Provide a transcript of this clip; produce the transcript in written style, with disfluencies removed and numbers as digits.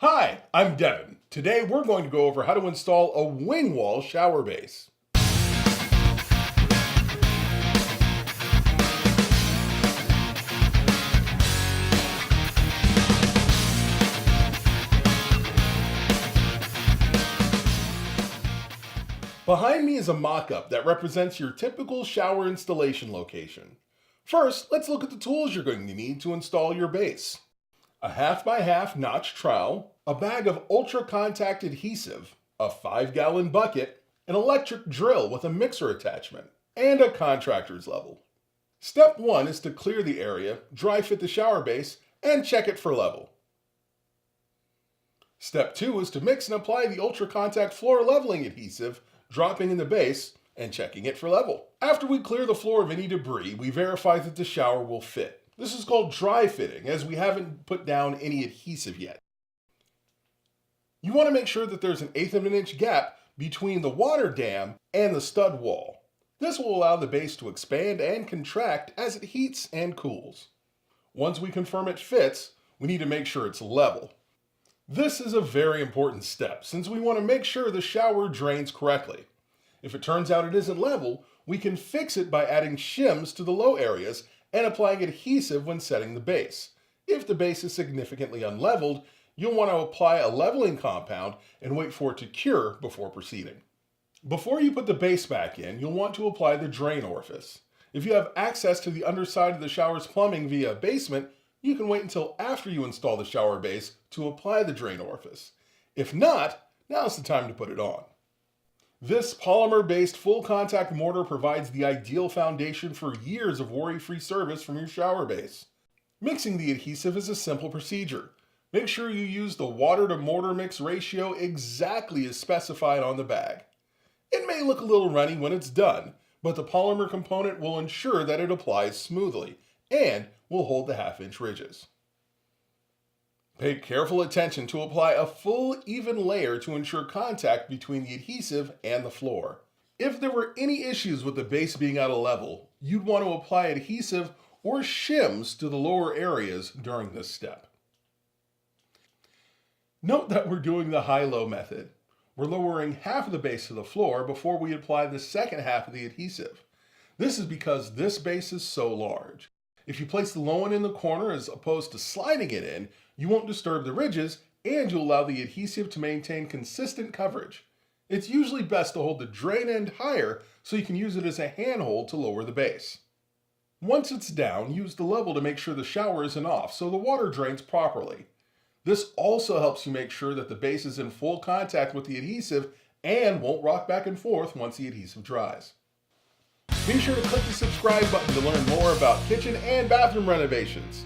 Hi, I'm Devin. Today we're going to go over how to install a wing wall shower base. Behind me is a mock-up that represents your typical shower installation location. First, let's look at the tools you're going to need to install your base. A 1/2x1/2 notch trowel, a bag of Ultracontact adhesive, a 5-gallon bucket, an electric drill with a mixer attachment, and a contractor's level. Step 1 is to clear the area, dry fit the shower base, and check it for level. Step 2 is to mix and apply the Ultracontact floor leveling adhesive, dropping in the base and checking it for level. After we clear the floor of any debris, we verify that the shower will fit. This is called dry fitting, as we haven't put down any adhesive yet. You want to make sure that there's an 1/8 of an inch gap between the water dam and the stud wall. This will allow the base to expand and contract as it heats and cools. Once we confirm it fits, we need to make sure it's level. This is a very important step since we want to make sure the shower drains correctly. If it turns out it isn't level, we can fix it by adding shims to the low areas and applying adhesive when setting the base. If the base is significantly unleveled, you'll want to apply a leveling compound and wait for it to cure before proceeding. Before you put the base back in, you'll want to apply the drain orifice. If you have access to the underside of the shower's plumbing via a basement, you can wait until after you install the shower base to apply the drain orifice. If not, now's the time to put it on. This polymer-based full contact mortar provides the ideal foundation for years of worry-free service from your shower base. Mixing the adhesive is a simple procedure. Make sure you use the water to mortar mix ratio exactly as specified on the bag. It may look a little runny when it's done, but the polymer component will ensure that it applies smoothly and will hold the 1/2 inch ridges. Pay careful attention to apply a full, even layer to ensure contact between the adhesive and the floor. If there were any issues with the base being out of level, you'd want to apply adhesive or shims to the lower areas during this step. Note that we're doing the high-low method. We're lowering half of the base to the floor before we apply the second half of the adhesive. This is because this base is so large. If you place the low one in the corner as opposed to sliding it in, you won't disturb the ridges and you'll allow the adhesive to maintain consistent coverage. It's usually best to hold the drain end higher so you can use it as a handhold to lower the base. Once it's down, use the level to make sure the shower isn't off so the water drains properly. This also helps you make sure that the base is in full contact with the adhesive and won't rock back and forth once the adhesive dries. Be sure to click the subscribe button to learn more about kitchen and bathroom renovations.